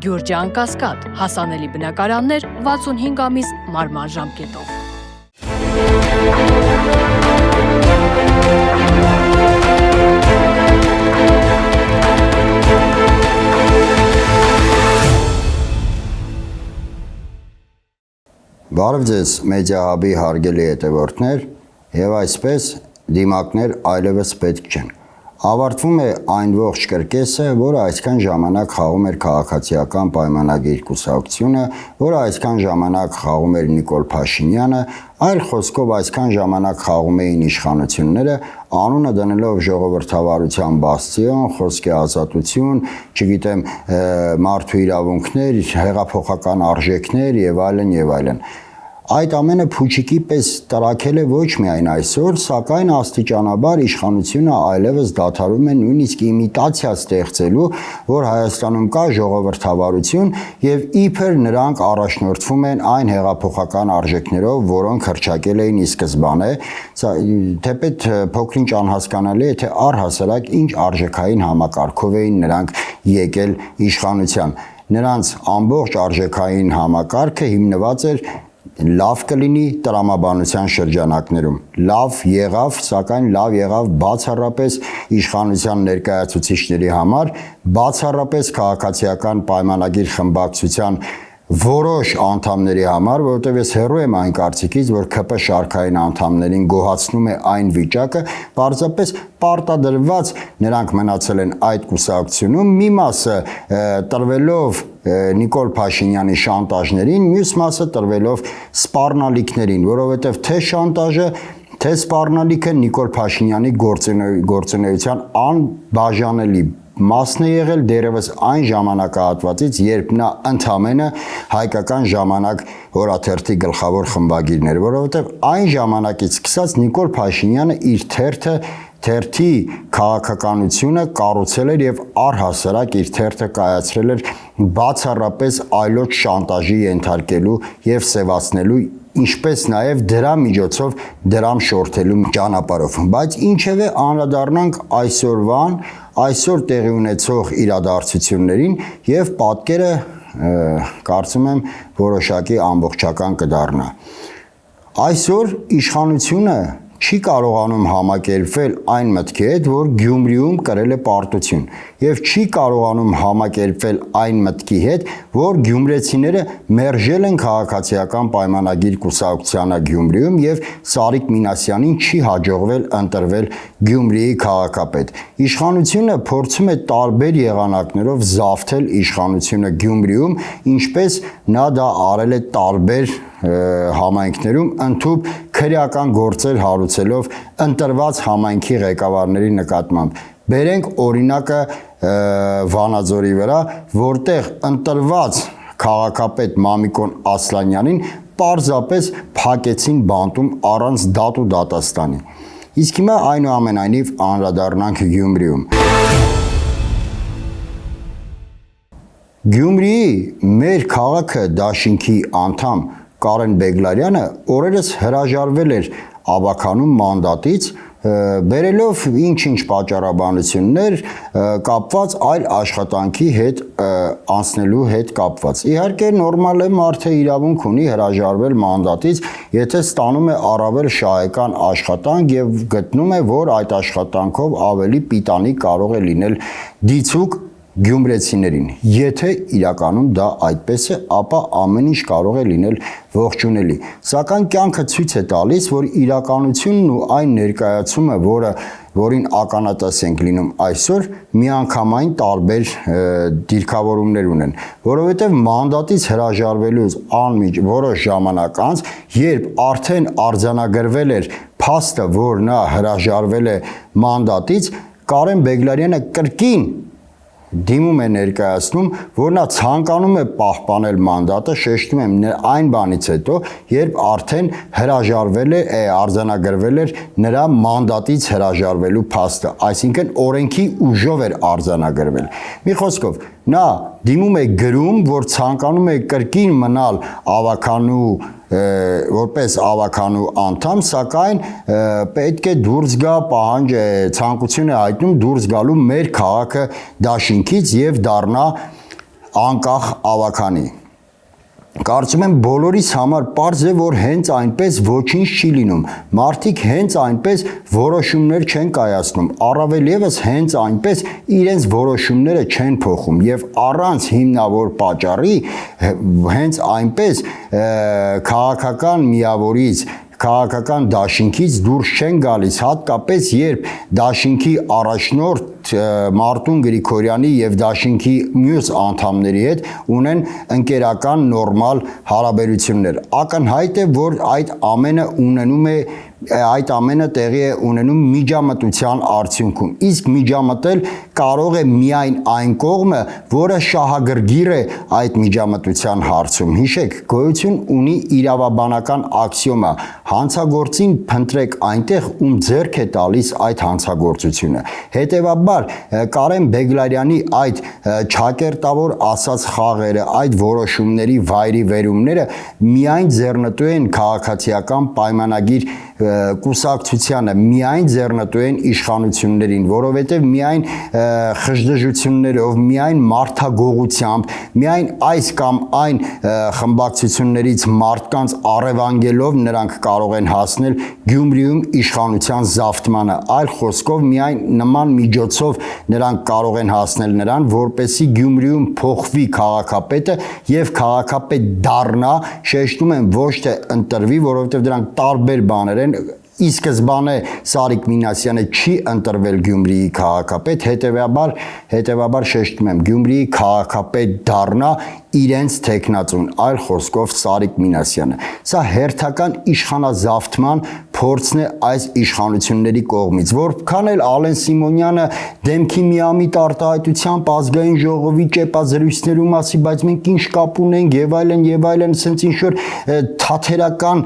Գյուրջան Կասկադ, հասանելի բնակարաններ 65 ամիս մարման ժամկետով։ Բարև ձեզ մեդիա հաբի հարգելի հետևորդներ եւ այսպես դիմակներ այլևս պետք չեն։ Ավարտվում է այն ողջ կրկեսը, որը այսքան ժամանակ խաղում էր քաղաքացիական պայմանագիր կուսակցությունը, որը այսքան ժամանակ խաղում էր Նիկոլ Փաշինյանը, այլ խոսքով այսքան ժամանակ խաղում էին իշխանությունները, անունը դնելով ժողովրդավարության բաստիոն, խոսքի ազատություն, չգիտեմ, մարդու իրավունքներ, հեղափոխական արժեքներ եւ այլն եւ այլն։ Այդ ամենը փուչիկի պես տրաքել է ոչ միայն այսօր, սակայն աստիճանաբար իշխանությունը այլևս դադարում է նույնիսկ իմիտացիա ստեղծելու, որ Հայաստանում կա ժողովրդավարություն եւ իբր նրանք առաջնորդվում են այն հեղափոխական արժեքներով, որոնք հռչակել էին ի սկզբանե, թեպետ փոքրինչ անհասկանալի է, թե առհասարակ ինչ արժեքային համակարգով էին նրանք եկել իշխանության։ Նրանց ամբողջ արժեքային համակարգը հիմնված էր լավ կլինի տրամաբանության շրջանակներում, լավ եղավ, սակայն լավ եղավ բացառապես իշխանության ներկայացուցիչների համար, բացառապես քաղաքացիական պայմանագիր խմբակցության որոշ անդամների համար, որովհետև ես հեռու եմ այն կարծիքից, որ ԿՊ շարքային անդամներին գոհացնում է այն վիճակը, պարզապես պարտադրված նրանք մնացել են այդ կուսակցությունում, մի մասը տրվելով Նիկոլ Փաշինյանի շանտաժներին, մյուս մասը տրվելով սպառնալիքներին, որովհետև թե շանտաժը, թե սպառնալիքը Նիկոլ Փաշինյանի գործունեության անբաժանելի մասն է եղել դերևս այն ժամանակահատվածից, երբ նա ընդամենը հայկական ժամանակ հորաթերթի գլխավոր խմբագիրն էր, որովհետև այն ժամանակից սկսած Նիկոլ Փաշինյանը իր թերթի քաղաքականությունը կառուցել էր եւ առհասարակ իր թերթը կայացրել էր բացառապես այլոց շանտաժի ենթարկելու եւ սևացնելու, ինչպես նաեւ դրա միջոցով դրամ շորթելու ճանապարհով։ Բայց ինչևէ անդրադառնանք այսօրվան, այսօր տեղի ունեցող իրադարձություններին եւ պատկերը կարծում եմ որոշակի ամբողջական կդառնա։ Այսօր իշխանությունը չի կարողանում համակերպվել այն մտքի հետ, որ Գյումրիում կրել է պարտություն եւ չի կարողանում համակերպվել այն մտքի հետ, որ գյումրեցիները մերժել են քաղաքացիական պայմանագիր կուսակցությանը Գյումրիում եւ Սարիկ Մինասյանին չի հաջողվել ընտրվել Գյումրիի քաղաքապետ։ Իշխանությունը փորձում է տարբեր եղանակներով զավթել իշխանությունը Գյումրիում, ինչպես նա դա արել է տարբեր համայնքներում ընդհուպ քրեական գործեր հարուցելով ընտրված համայնքի ղեկավարների նկատմամբ։ Բերենք օրինակը Վանաձորի վրա, որտեղ ընտրված քաղաքապետ Մամիկոն Ասլանյանին պարզապես փակեցին բանտում առանց դատ ու դատաստանի։ Իսկ հիմա այնուամենայնիվ անդրադառնանք Գյումրիում։ Գյումրիի մեր քաղաքը դաշինքի անդամ Կարեն Բեգլարյանը օրերս հրաժարվել էր ավականում մանդատից, բերելով ինչ-ինչ պատճառաբանություններ կապված այլ աշխատանքի հետ անցնելու հետ կապված։ Իհարկե նորմալ է, մարդը իրավունք ունի հրաժարվել մանդատից, եթե ստանում է առավել շահեկան աշխատանք եւ գտնում է, որ այդ աշխատանքով ավելի պիտանի կարող է լինել դիցուկ գյումրեցիներին։ Եթե իրականում դա այդպես է, ապա ամեն ինչ կարող է լինել ողջունելի։ Սակայն կյանքը ցույց է տալիս, որ իրականությունն ու այն ներկայացումը, որին ականատես ենք լինում այսօր, միանգամայն տարբեր դիրքավորումներ ունեն, որովհետև մանդատից հրաժարվելուց որոշ ժամանակ անց, երբ արդեն արձանագրվել էր փաստը, որ նա հրաժարվել է մանդատից, Կարեն Բեգլարյանը կրկին դիմում է ներկայացնում, որ նա ցանկանում է պահպանել մանդատը, շեշտում եմ այն բանից հետո, երբ արդեն հրաժարվել է, արձանագրվել էր նրա մանդատից հրաժարվելու փաստը, այսինքն օրենքի ուժով էր արձանագրվել։ Մի խոսքով, նա դիմում է գրում, որ ցանկանում է կրկին մնալ ավականու որպես ավականու անդամ, սակայն պետք է դուրս գա պահանջ ցանկություն է հայտնում դուրս գալու մեր քաղաքը դաշինքից եւ դառնա անկախ ավագանի։ Կարծում եմ բոլորիս համար պարզ է, որ հենց այնպես ոչինչ չի լինում։ Մարդիկ հենց այնպես որոշումներ չեն կայացնում, առավել ևս հենց այնպես իրենց որոշումները չեն փոխում եւ առանց հիմնավոր պատճառի հենց այնպես քաղաքական միավորից քաղաքական դաշինքից դուրս չեն գալիս, հատկապես երբ դաշինքի առաջնորդ Մարտուն Գրիգորյանի եւ դաշինքի մյուս անդամների հետ ունեն ընկերական նորմալ հարաբերություններ։ Ակնհայտ է, որ այդ ամենը տեղի է ունենում միջամտության արդյունքում։ Իսկ միջամտել կարող է միայն այն կողմը, որը շահագրգիռ է այդ միջամտության հարցում։ Հիշեք, գոյություն ունի իրավաբանական աքսիոմա. հանցագործին փնտրեք այնտեղ, ում ձեռք է տալիս այդ հանցագործությունը։ Հետևաբար Կարեն Բեգլարյանի այդ ճակերտավոր ասած խաղերը, այդ որոշումների վայրիվերումները միայն ձեռնտու են քաղաքացիական պայմանագիր կուսակցությանը, միայն ձեռնտու են իշխանություններին, որովհետև միայն խժդժություններով, միայն մարդագողությամբ, միայն այս կամ այն խմբակցություններից մարդկանց առևանգելով նրանք կարող են հասնել Գյումրիում իշխանության զավթմանը, այլ խոսքով միայն նման միջոցով նրանք կարող են հասնել նրան, որպեսզի Գյումրիում փոխվի քաղաքապետը եւ քաղաքապետ դառնա, շեշտում եմ, ոչ թե ընտրվի, որովհետև դրանք տարբեր բաներ են։ Ի սկզբանե Սարիկ Մինասյանը չի ընտրվել Գյումրիի քաղաքապետ, հետևաբար շեշտում եմ, Գյումրիի քաղաքապետ դառնա իրենց թեկնածուն, այլ խոսքով Սարիկ Մինասյանը։ Սա հերթական իշխանազավթման փորձն է այս իշխանությունների կողմից, որքան էլ Ալեն Սիմոնյանը դեմքի միամիտ արտահայտությամբ ազգային ժողովի ճեպազրույցներու մասի, բայց մենք ինչ կապ ունենք եւ այլն, ասենց ինչ որ թաթերական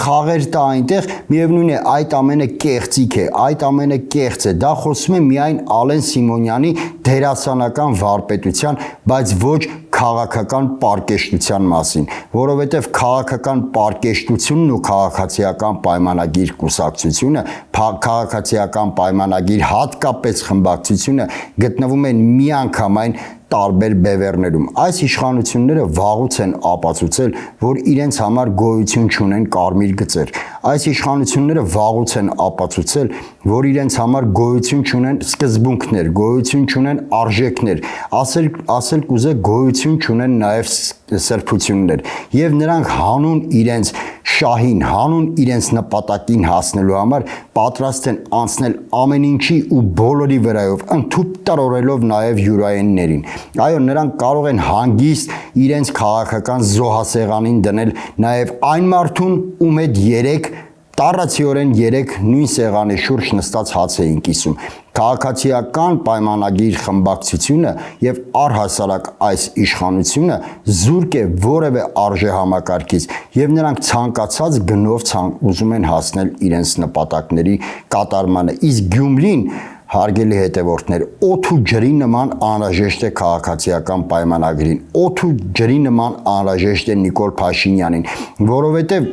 խաղեր տա այնտեղ, միևնույն է այդ ամենը կեղծիք է, այդ ամենը կեղծ է, դա խոսում է միայն Ալեն Սիմոնյանի դերասանական վարպետության, բայց ոչ քաղաքական պարկեշտության մասին, որովհետև քաղաքական պարկեշտությունն ու քաղաքացիական պայմանագիր կուսակցությունը, քաղաքացիական պայմանագիր հատկապես խմբակցությունը գտնվում են միանգամայն տարբեր բևեռներում։ Այս իշխանությունները վաղուց են ապացուցել, որ իրենց համար գոյություն չունեն կարմիր գծեր։ Այս իշխանությունները վաղուց են ապացուցել, որ իրենց համար գոյություն չունեն սկզբունքներ, գոյություն չունեն արժեքներ, ասել կուզե գոյություն չունեն նաև սրբություններ, եւ նրանք հանուն իրենց շահին, հանուն իրենց նպատակին հասնելու համար պատրաստ են անցնել ամեն ինչի ու բոլորի վրայով, ընդհուպ տրորելով նաև յուրայիններին։ Այո, նրանք կարող են հանգիստ իրենց քաղաքական զոհասեղանին դնել նաև այն մարդուն, ում հետ տառացիորեն 3 նույն սեղանի շուրջ նստած հաց էին կիսում։ Քաղաքացիական պայմանագիր խմբակցությունը եւ առհասարակ այս իշխանությունը զուրկ է որևէ արժեհամակարգից եւ նրանք ցանկացած գնով ուզում են հասնել իրենց նպատակների կատարմանը։ Իսկ Գյումրին, հարգելի հետևորդներ, օդ ու ջրի նման անհրաժեշտ է քաղաքացիական պայմանագրին, օդ ու ջրի նման անհրաժեշտ է Նիկոլ Փաշինյանին, որովհետեւ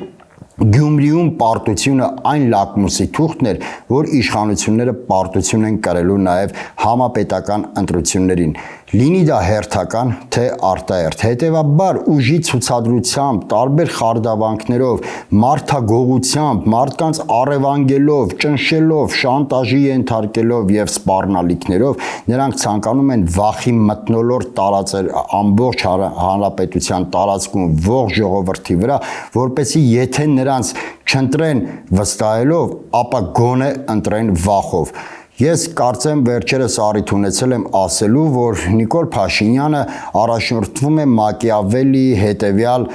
Գյումրիում պարտությունը այն լակմուսի թուղթն էր, որ իշխանությունները պարտություն են կրելու նաև համապետական ընտրություններին, լինի դա հերթական, թե արտահերթ։ Հետևաբար ուժի ցուցադրությամբ, տարբեր խարդավանքներով, մարդագողությամբ, մարդկանց առևանգելով, ճնշելով, շանտաժի ենթարկելով եւ սպառնալիքներով, նրանք ցանկանում են վախի մթնոլորտ տարածել ամբողջ հանրապետության տարածքում ողջ ժողովրդի վրա, որպեսզի եթե նրանց չընտրեն վստահելով, ապա գոնե ընտրեն վախով։ Ես կարծեմ վերջերս առիթ ունեցել եմ ասելու, որ Նիկոլ Փաշինյանը առաջնորդվում է Մակիավելլիի հետևյալ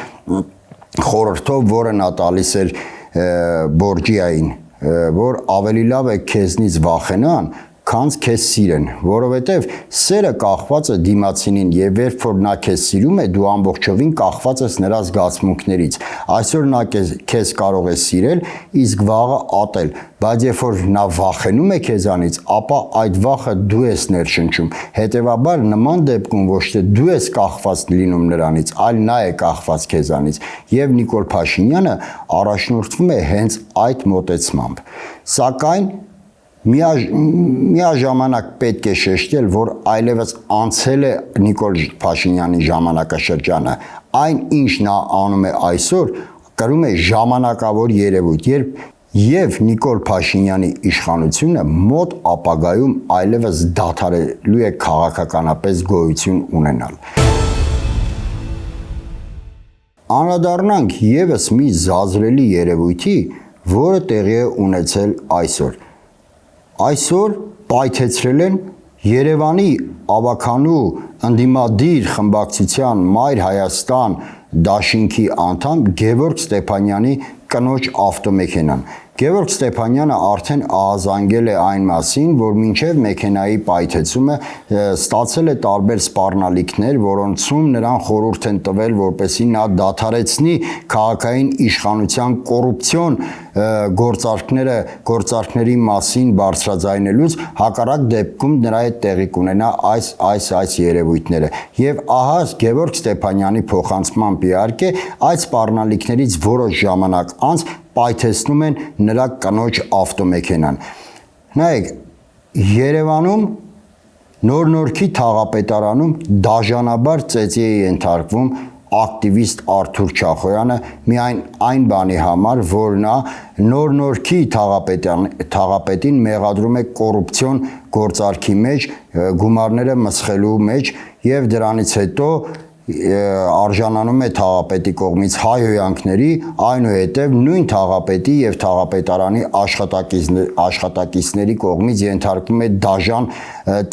խորհրդով, որը նա տալիս էր Բորջիային, որ ավելի լավ է քեզնից վախենան, քան քեզ սիրեն, որովհետև սերը կախված է դիմացինին եւ երբ որ նա քեզ սիրում է, դու ամբողջովին կախված ես նրա զգացմունքներից։ Այսօր նա քեզ կարող է սիրել, իսկ վաղը ատել, բայց երբ որ նա վախենում է քեզանից, ապա այդ վախը դու ես ներշնչում։ Հետևաբար նման դեպքում ոչ թե դու ես կախված լինում նրանից, այլ նա է կախված քեզանից։ Եվ Նիկոլ Փաշինյանը առաջնորդվում է հենց այդ մոտեցմամբ։ Սակայն միաժամանակ պետք է շեշտել, որ այլևս անցել է Նիկոլ Փաշինյանի ժամանակաշրջանը, այն ինչ նա անում է այսօր կրում է ժամանակավոր երևույթ, եւ Նիկոլ Փաշինյանի իշխանությունը մոտ ապագայում այլևս դադարելու է քաղաքականապես գոյություն ունենալ։ Անդրադառնանք եւս մի զազրելի երևույթի, որը տեղի է ունեցել այսօր։ Այսօր պայթեցրել են Երևանի ավականու ընդդիմադիր խմբակցության Մայր Հայաստան դաշինքի անդամ Գևորգ Ստեփանյանի կնոջ ավտոմեքենան։ Գևորգ Ստեփանյանը արդեն ահազանգել է այն մասին, որ մինչև մեքենայի պայթեցումը ստացել է տարբեր սպառնալիքներ, որոնցում նրան խորհուրդ են տվել, որպեսզի նա դադարեցնի քաղաքային իշխանության կոռուպցիոն գործարքների մասին բարձրաձայնելուց, հակառակ դեպքում նրա հետ տեղի կունենա այս երևույթները։ Եվ ահա Գևորգ Ստեփանյանի փոխանցմամբ իհարկե այդ սպառնալիքներից որոշ ժամանակ անց պայթեցնում են նրա կնոջ ավտոմեքենան։ Նայեք, Երևանում Նոր-Նորքի թաղապետարանում դաժանաբար ծեծի է ենթարկվում ակտիվիստ Արթուր Չախոյանը միայն այն բանի համար, որ նա Նոր-Նորքի թաղապետին մեղադրում է կոռուպցիոն գործարքի մեջ, գումարները մսխելու մեջ եւ դրանից հետո արժանանում է թաղապետի կողմից հայհոյանքների, այնուհետև նույն թաղապետի եւ թաղապետարանի աշխատակիցների կողմից ենթարկվում է դաժան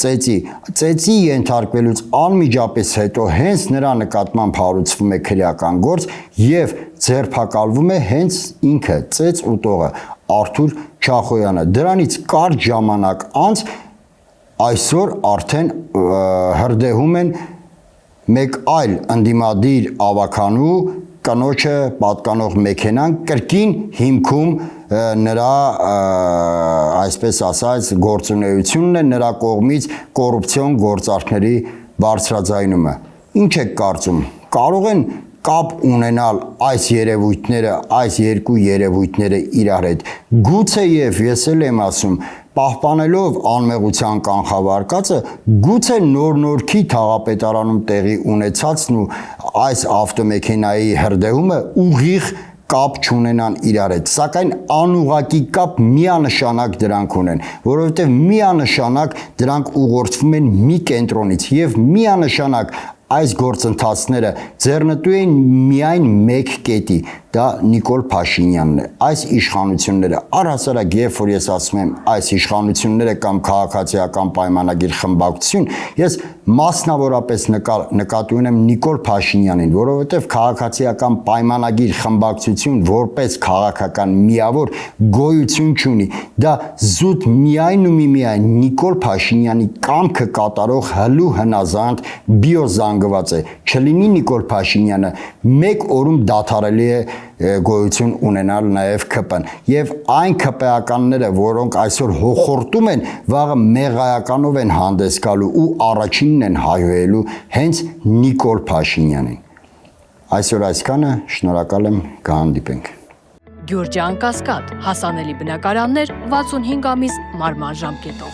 ծեծի ենթարկվելուց անմիջապես հետո հենց նրա նկատմամբ հարուցվում է քրեական գործ եւ ձերբակալվում է հենց ինքը ծեծ ուտողը Արթուր Չախոյանը։ Դրանից կարճ ժամանակ անց այսօր արդեն հրդեհում են մեկ այլ ընդդիմադիր ավականու կնոջը պատկանող մեքենան կրկին հիմքում նրա այսպես ասած գործունեությունն է, նրա կողմից կոռուպցիոն գործարքների բարձրաձայնումը։ Ինչ եք կարծում, կարող են կապ ունենալ այս երևույթները, այս երկու երևույթները իրար հետ։ Գուցե եւ ես էլ եմ ասում, պահպանելով անմեղության կանխավարկածը, գուցե Նոր-Նորքի թաղապետարանում տեղի ունեցածն ու այս ավտոմեքենայի հրդեհումը ուղիղ կապ չունենան իրար հետ, սակայն անուղղակի կապ միանշանակ դրանք ունեն, որովհետև միանշանակ դրանք ուղղորդվում են մի կենտրոնից եւ միանշանակ այս գործընթացները ձեռնտու են միայն մեկ կետի, դա Նիկոլ Փաշինյանն է։ Այս իշխանությունները առհասարակ երբ որ ես ասում եմ այս իշխանությունները կամ քաղաքացիական պայմանագիր խմբակցություն, ես մասնավորապես նկատի ունեմ Նիկոլ Փաշինյանին, որովհետև քաղաքացիական պայմանագիր խմբակցություն որպես քաղաքական միավոր գոյություն չունի։ Դա զուտ միայն ու միայն Նիկոլ Փաշինյանի կամքը կատարող հլու հնազանդ բիոզանգված է։ Չլինի Նիկոլ Փաշինյանը մեկ օրում դադարելի է գոյություն ունենալ նաև ԿՊ-ն եւ այն ԿՊ-ականները, որոնք այսօր հոխորտում են, վաղը մեղայականով են հանդես գալու ու առաջինն են հայհոյելու հենց Նիկոլ Փաշինյանին։ Այսօր այսքանը, շնորհակալ եմ, կհանդիպենք։ Գյուրջան Կասկադ, հասանելի բնակարաններ 65 ամիս մարման ժամկետով։